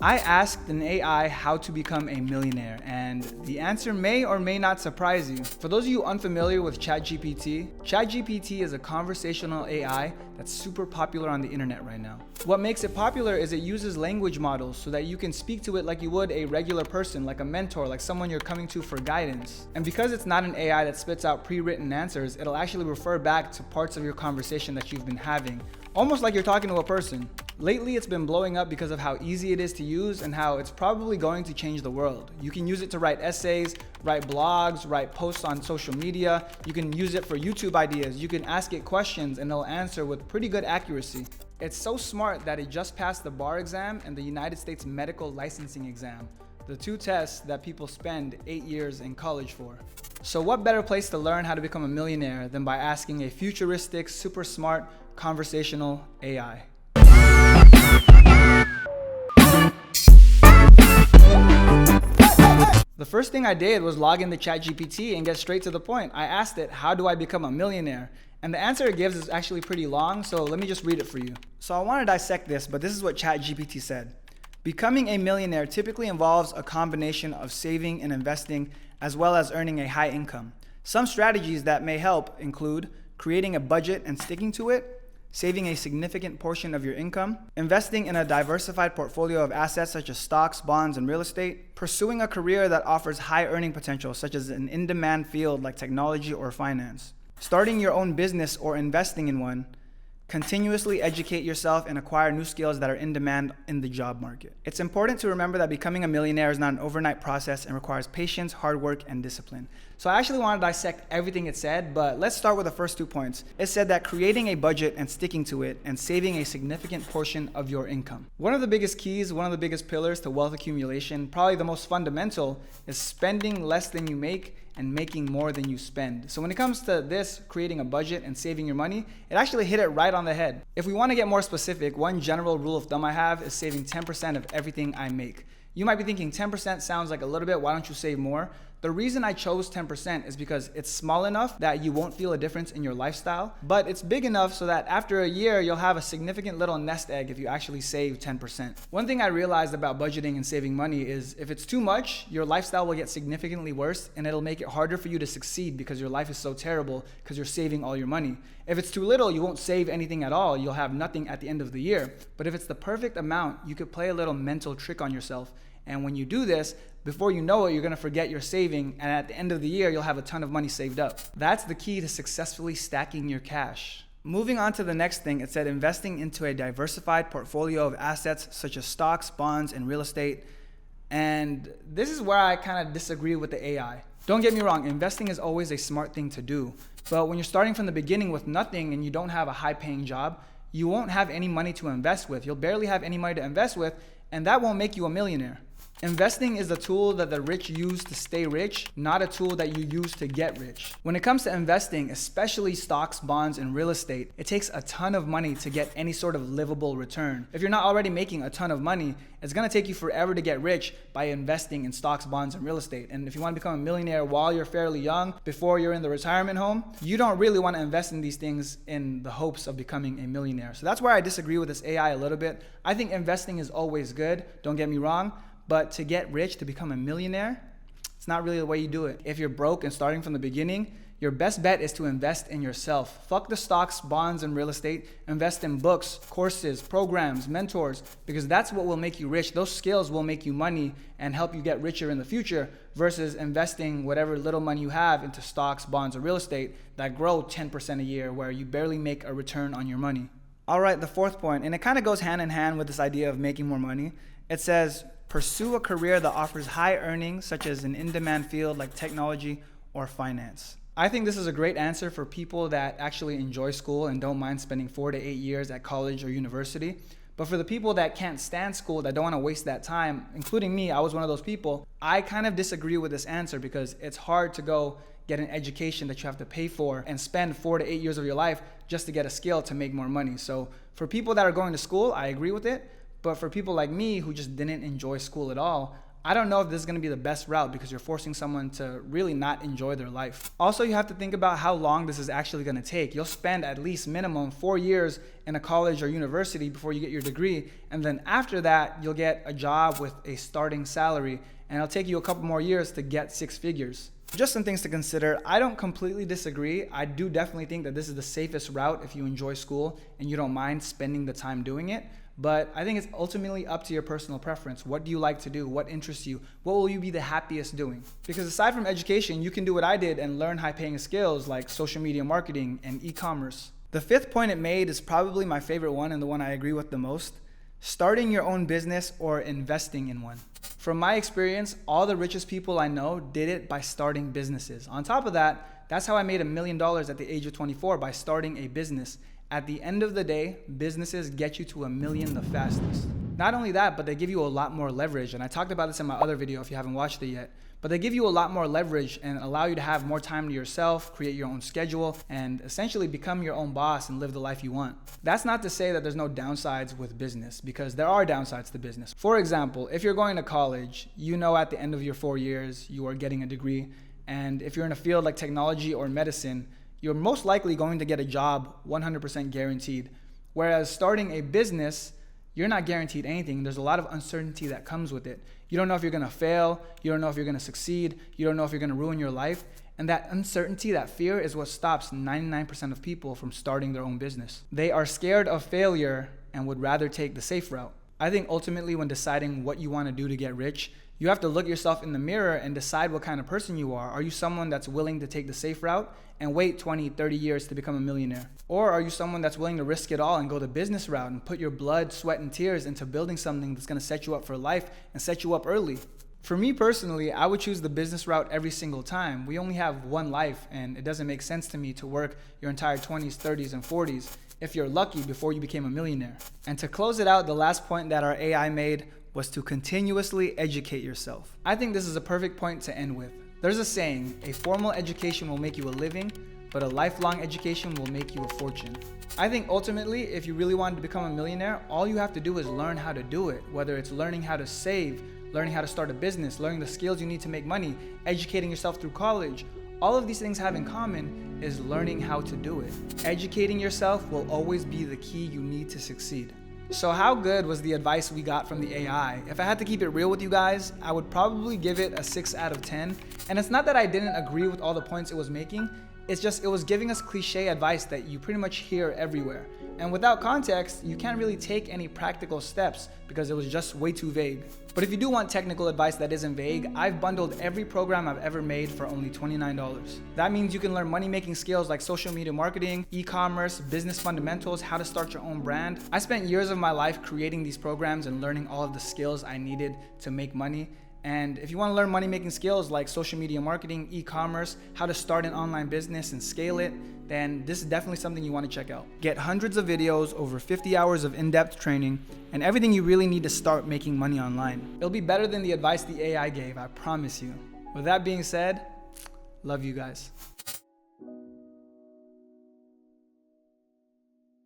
I asked an AI how to become a millionaire, and the answer may or may not surprise you. For those of you unfamiliar with ChatGPT, ChatGPT is a conversational AI that's super popular on the internet right now. What makes it popular is it uses language models so that you can speak to it like you would a regular person, like a mentor, like someone you're coming to for guidance. And because it's not an AI that spits out pre-written answers, it'll actually refer back to parts of your conversation that you've been having, almost like you're talking to a person. Lately, it's been blowing up because of how easy it is to use and how it's probably going to change the world. You can use it to write essays, write blogs, write posts on social media. You can use it for YouTube ideas. You can ask it questions and it'll answer with pretty good accuracy. It's so smart that it just passed the bar exam and the United States medical licensing exam, the two tests that people spend 8 years in college for. So what better place to learn how to become a millionaire than by asking a futuristic, super smart, conversational AI? The first thing I did was log into ChatGPT and get straight to the point. I asked it, how do I become a millionaire? And the answer it gives is actually pretty long, so let me just read it for you. So I want to dissect this, but this is what ChatGPT said. Becoming a millionaire typically involves a combination of saving and investing, as well as earning a high income. Some strategies that may help include creating a budget and sticking to it, saving a significant portion of your income, investing in a diversified portfolio of assets such as stocks, bonds, and real estate, pursuing a career that offers high earning potential such as an in-demand field like technology or finance, starting your own business or investing in one, continuously educate yourself and acquire new skills that are in demand in the job market. It's important to remember that becoming a millionaire is not an overnight process and requires patience, hard work, and discipline. So I actually want to dissect everything it said, but let's start with the first 2 points. It said that creating a budget and sticking to it and saving a significant portion of your income. One of the biggest keys, one of the biggest pillars to wealth accumulation, probably the most fundamental, is spending less than you make and making more than you spend. So when it comes to this, creating a budget and saving your money, it actually hit it right on the head. If we want to get more specific, one general rule of thumb I have is saving 10% of everything I make. You might be thinking 10% sounds like a little bit, why don't you save more? The reason I chose 10% is because it's small enough that you won't feel a difference in your lifestyle, but it's big enough so that after a year, you'll have a significant little nest egg if you actually save 10%. One thing I realized about budgeting and saving money is if it's too much, your lifestyle will get significantly worse and it'll make it harder for you to succeed because your life is so terrible because you're saving all your money. If it's too little, you won't save anything at all. You'll have nothing at the end of the year. But if it's the perfect amount, you could play a little mental trick on yourself. And when you do this, before you know it, you're going to forget your saving. And at the end of the year, you'll have a ton of money saved up. That's the key to successfully stacking your cash. Moving on to the next thing, it said investing into a diversified portfolio of assets such as stocks, bonds, and real estate. And this is where I kind of disagree with the AI. Don't get me wrong, investing is always a smart thing to do. But when you're starting from the beginning with nothing and you don't have a high-paying job, you won't have any money to invest with. You'll barely have any money to invest with, and that won't make you a millionaire. Investing is a tool that the rich use to stay rich, not a tool that you use to get rich. When it comes to investing, especially stocks, bonds, and real estate, it takes a ton of money to get any sort of livable return. If you're not already making a ton of money, it's gonna take you forever to get rich by investing in stocks, bonds, and real estate. And if you wanna become a millionaire while you're fairly young, before you're in the retirement home, you don't really wanna invest in these things in the hopes of becoming a millionaire. So that's where I disagree with this AI a little bit. I think investing is always good, don't get me wrong. But to get rich, to become a millionaire, it's not really the way you do it. If you're broke and starting from the beginning, your best bet is to invest in yourself. Fuck the stocks, bonds, and real estate. Invest in books, courses, programs, mentors, because that's what will make you rich. Those skills will make you money and help you get richer in the future versus investing whatever little money you have into stocks, bonds, or real estate that grow 10% a year where you barely make a return on your money. All right, the fourth point, and it kind of goes hand in hand with this idea of making more money. It says, pursue a career that offers high earnings, such as an in-demand field like technology or finance. I think this is a great answer for people that actually enjoy school and don't mind spending 4 to 8 years at college or university. But for the people that can't stand school, that don't want to waste that time, including me, I was one of those people, I kind of disagree with this answer because it's hard to go get an education that you have to pay for and spend 4 to 8 years of your life just to get a skill to make more money. So for people that are going to school, I agree with it. But for people like me who just didn't enjoy school at all, I don't know if this is gonna be the best route because you're forcing someone to really not enjoy their life. Also, you have to think about how long this is actually gonna take. You'll spend at least minimum 4 years in a college or university before you get your degree. And then after that, you'll get a job with a starting salary, and it'll take you a couple more years to get 6 figures. Just some things to consider. I don't completely disagree. I do definitely think that this is the safest route if you enjoy school and you don't mind spending the time doing it. But I think it's ultimately up to your personal preference. What do you like to do? What interests you? What will you be the happiest doing? Because aside from education, you can do what I did and learn high-paying skills like social media marketing and e-commerce. The 5th point it made is probably my favorite one and the one I agree with the most. Starting your own business or investing in one. From my experience, all the richest people I know did it by starting businesses. On top of that, that's how I made $1 million at the age of 24, by starting a business. At the end of the day, businesses get you to $1 million the fastest. Not only that, but they give you a lot more leverage. And I talked about this in my other video if you haven't watched it yet. But they give you a lot more leverage and allow you to have more time to yourself, create your own schedule, and essentially become your own boss and live the life you want. That's not to say that there's no downsides with business, because there are downsides to business. For example, if you're going to college, you know at the end of your 4 years, you are getting a degree. And if you're in a field like technology or medicine, you're most likely going to get a job 100% guaranteed. Whereas starting a business, you're not guaranteed anything. There's a lot of uncertainty that comes with it. You don't know if you're gonna fail. You don't know if you're gonna succeed. You don't know if you're gonna ruin your life. And that uncertainty, that fear, is what stops 99% of people from starting their own business. They are scared of failure and would rather take the safe route. I think ultimately when deciding what you wanna do to get rich, you have to look yourself in the mirror and decide what kind of person you are. Are you someone that's willing to take the safe route and wait 20, 30 years to become a millionaire? Or are you someone that's willing to risk it all and go the business route and put your blood, sweat, and tears into building something that's gonna set you up for life and set you up early? For me personally, I would choose the business route every single time. We only have one life, and it doesn't make sense to me to work your entire 20s, 30s, and 40s if you're lucky before you became a millionaire. And to close it out, the last point that our AI made was to continuously educate yourself. I think this is a perfect point to end with. There's a saying, a formal education will make you a living, but a lifelong education will make you a fortune. I think ultimately, if you really wanted to become a millionaire, all you have to do is learn how to do it. Whether it's learning how to save, learning how to start a business, learning the skills you need to make money, educating yourself through college. All of these things have in common is learning how to do it. Educating yourself will always be the key you need to succeed. So how good was the advice we got from the AI? If I had to keep it real with you guys, I would probably give it a 6 out of 10. And it's not that I didn't agree with all the points it was making, it's just it was giving us cliche advice that you pretty much hear everywhere. And without context, you can't really take any practical steps because it was just way too vague. But if you do want technical advice that isn't vague, I've bundled every program I've ever made for only $29. That means you can learn money-making skills like social media marketing, e-commerce, business fundamentals, how to start your own brand. I spent years of my life creating these programs and learning all of the skills I needed to make money. And if you want to learn money-making skills like social media marketing, e-commerce, how to start an online business and scale it, then this is definitely something you want to check out. Get hundreds of videos, over 50 hours of in-depth training, and everything you really need to start making money online. It'll be better than the advice the AI gave, I promise you. With that being said, love you guys.